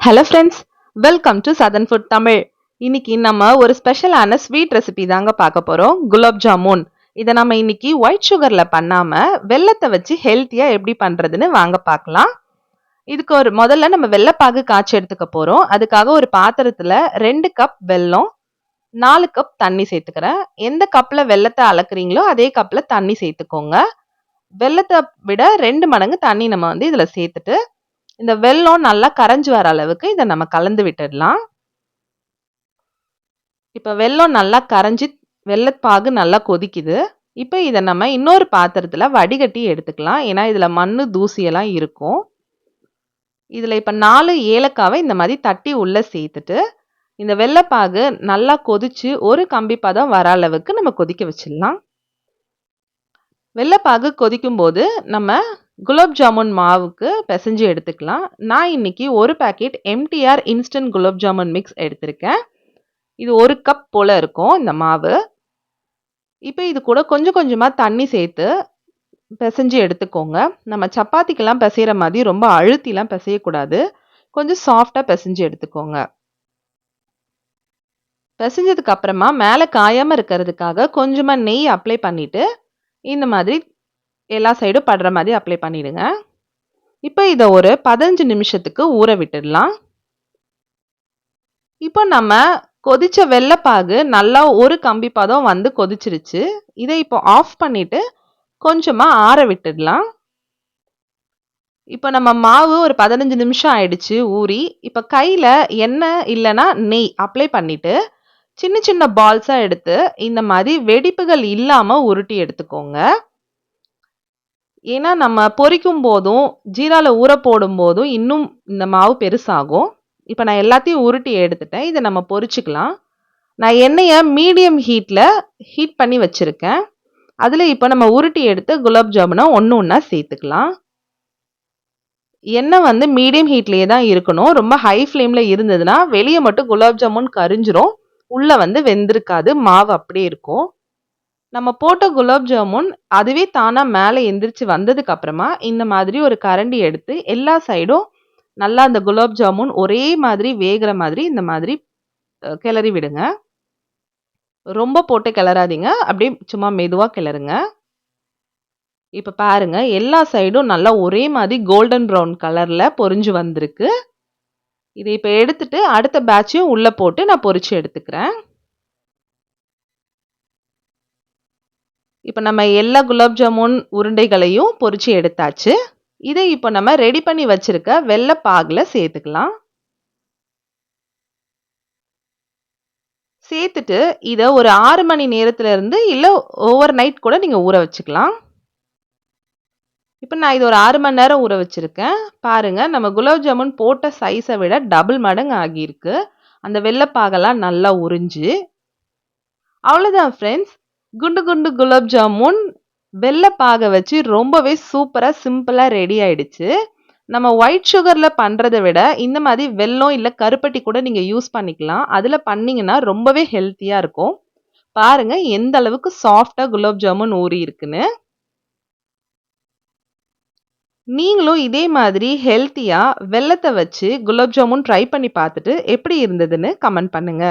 Hello friends, welcome to southern food Tamil. இன்னைக்கு நம்ம ஒரு ஸ்பெஷலான ஸ்வீட் ரெசிபி தாங்க பார்க்க போறோம். குலாப் ஜாமுன். இதை நம்ம இன்னைக்கு ஒயிட் சுகர்ல பண்ணாம வெல்லத்தை வச்சு ஹெல்த்தியா எப்படி பண்றதுன்னு வாங்க பார்க்கலாம். இதுக்கு முதல்ல நம்ம வெள்ளைப்பாகு காய்ச்சி எடுத்துக்க போறோம். அதுக்காக ஒரு பாத்திரத்துல 2 கப் வெல்லம், 4 கப் தண்ணி சேர்த்துக்கிறேன். எந்த கப்ல வெல்லத்தை அளக்குறீங்களோ அதே கப்ல தண்ணி சேர்த்துக்கோங்க. வெல்லத்தை விட 2 மடங்கு தண்ணி நம்ம இதுல சேர்த்துட்டு இந்த வெல்லம் நல்லா கரைஞ்சு வர அளவுக்கு இதை நம்ம கலந்து விட்டுடலாம். இப்ப வெல்லம் நல்லா கரைஞ்சி வெல்லப்பாகு நல்லா கொதிக்குது. இப்போ இதை நம்ம இன்னொரு பாத்திரத்துல வடிகட்டி எடுத்துக்கலாம். ஏன்னா இதுல மண்ணு தூசி எல்லாம் இருக்கும். இதுல இப்ப 4 ஏலக்காவை இந்த மாதிரி தட்டி உள்ள சேர்த்துட்டு இந்த வெல்லப்பாகு நல்லா கொதிச்சு ஒரு கம்பி பதம் வர அளவுக்கு நம்ம கொதிக்க வச்சிடலாம். வெல்லப்பாகு கொதிக்கும் போது நம்ம குலாப் ஜாமுன் மாவுக்கு பிசைஞ்சு எடுத்துக்கலாம். நான் இன்னைக்கு ஒரு packet MTR instant gulab jamun mix எடுத்திருக்கேன். இது 1 கப் போல இருக்கும் இந்த மாவு. இப்போ இது கூட கொஞ்சம் கொஞ்சமா தண்ணி சேர்த்து பிசைஞ்சு எடுத்துக்கோங்க. நம்ம சப்பாத்திக்கெல்லாம் பிசைகிற மாதிரி ரொம்ப அழுத்திலாம் பிசையக்கூடாது. கொஞ்சம் சாஃப்டா பிசைஞ்சு எடுத்துக்கோங்க. பிசைஞ்சதுக்கு அப்புறமா மேலே காயாம இருக்கிறதுக்காக கொஞ்சமா நெய் அப்ளை பண்ணிட்டு இந்த மாதிரி எல்லா சைடும் படுற மாதிரி அப்ளை பண்ணிடுங்க. இப்போ இதை ஒரு 15 நிமிஷத்துக்கு ஊற விட்டுடலாம். இப்போ நம்ம கொதிச்ச வெல்லப்பாகு நல்லா ஒரு கம்பி பதம் வந்து கொதிச்சிருச்சு. இதை இப்போ ஆஃப் பண்ணிட்டு கொஞ்சமா ஆற விட்டுடலாம். இப்போ நம்ம மாவு ஒரு 15 நிமிஷம் ஆயிடுச்சு ஊறி. இப்போ கையில எண்ணெய் இல்லைன்னா நெய் அப்ளை பண்ணிட்டு சின்ன சின்ன பால்ஸா எடுத்து இந்த மாதிரி வெடிப்புகள் இல்லாம உருட்டி எடுத்துக்கோங்க. ஏன்னா நம்ம பொரிக்கும் போதும் ஜீரால ஊற போடும் போதும் இன்னும் இந்த மாவு பெருசாகும். இப்போ நான் எல்லாத்தையும் உருட்டி எடுத்துட்டேன். இதை நம்ம பொரிச்சுக்கலாம். நான் எண்ணெயை மீடியம் ஹீட் பண்ணி வச்சிருக்கேன். அதுல இப்போ நம்ம உருட்டி எடுத்து குலாப் ஜாமுனை ஒன்று ஒன்றா சேர்த்துக்கலாம். எண்ணெய் மீடியம் ஹீட்லேயே தான் இருக்கணும். ரொம்ப ஹை ஃப்ளேம்ல இருந்ததுன்னா வெளியே மட்டும் குலாப் ஜாமுன் கரிஞ்சிரும், உள்ள வெந்திருக்காது, மாவு அப்படியே இருக்கும். நம்ம போட்ட குலாப் ஜாமுன் அதுவே தானா மேலே எந்திரிச்சு வந்ததுக்கு அப்புறமா இந்த மாதிரி ஒரு கரண்டி எடுத்து எல்லா சைடும் நல்லா அந்த குலாப் ஜாமுன் ஒரே மாதிரி வேகிற மாதிரி இந்த மாதிரி கிளறி விடுங்க. ரொம்ப போட்டு கிளறாதீங்க, அப்படியே சும்மா மெதுவா கிளறுங்க. இப்ப பாருங்க, எல்லா சைடும் நல்லா ஒரே மாதிரி கோல்டன் ப்ரௌன் கலர்ல பொரிஞ்சு வந்திருக்கு. இதை இப்ப எடுத்துட்டு அடுத்த பேட்சையும் உள்ள போட்டு நான் பொரிச்சு எடுத்துக்கிறேன். இப்போ நம்ம எல்லா குலாப் ஜாமுன் உருண்டைகளையும் பொரிச்சு எடுத்தாச்சு. இதை இப்போ நம்ம ரெடி பண்ணி வச்சிருக்க வெல்லப்பாகுல சேர்த்துக்கலாம். சேர்த்துட்டு இதை ஒரு 6 மணி நேரத்துல இருந்து இல்ல ஓவர் நைட் கூட நீங்க ஊற வச்சுக்கலாம். இப்போ நான் இது ஒரு 6 மணி நேரம் ஊற வச்சிருக்கேன். பாருங்க, நம்ம குலாப் ஜாமுன் போட்ட சைஸை விட டபுள் மடங்கு ஆகியிருக்கு. அந்த வெல்லப்பாகெல்லாம் நல்லா உறிஞ்சு. அவ்வளோதான் ஃப்ரெண்ட்ஸ், குண்டு குண்டு குலாப் ஜாமுன் வெல்லப்பாக வச்சு ரொம்பவே சூப்பரா சிம்பிளா ரெடி ஆயிடுச்சு. நம்ம ஒயிட் சுகர்ல பண்றதை விட இந்த மாதிரி வெல்லம் இல்ல கருப்பட்டி கூட நீங்க யூஸ் பண்ணிக்கலாம். அதுல பண்ணீங்கன்னா ரொம்பவே ஹெல்த்தியா இருக்கும். பாருங்க எந்த அளவுக்கு சாஃப்டா குலாப் ஜாமுன் ஊறி இருக்குன்னு. நீங்களும் இதே மாதிரி ஹெல்த்தியா வெல்லத்தை வச்சு குலாப் ஜாமுன் ட்ரை பண்ணி பார்த்துட்டு எப்படி இருந்ததுன்னு கமெண்ட் பண்ணுங்க.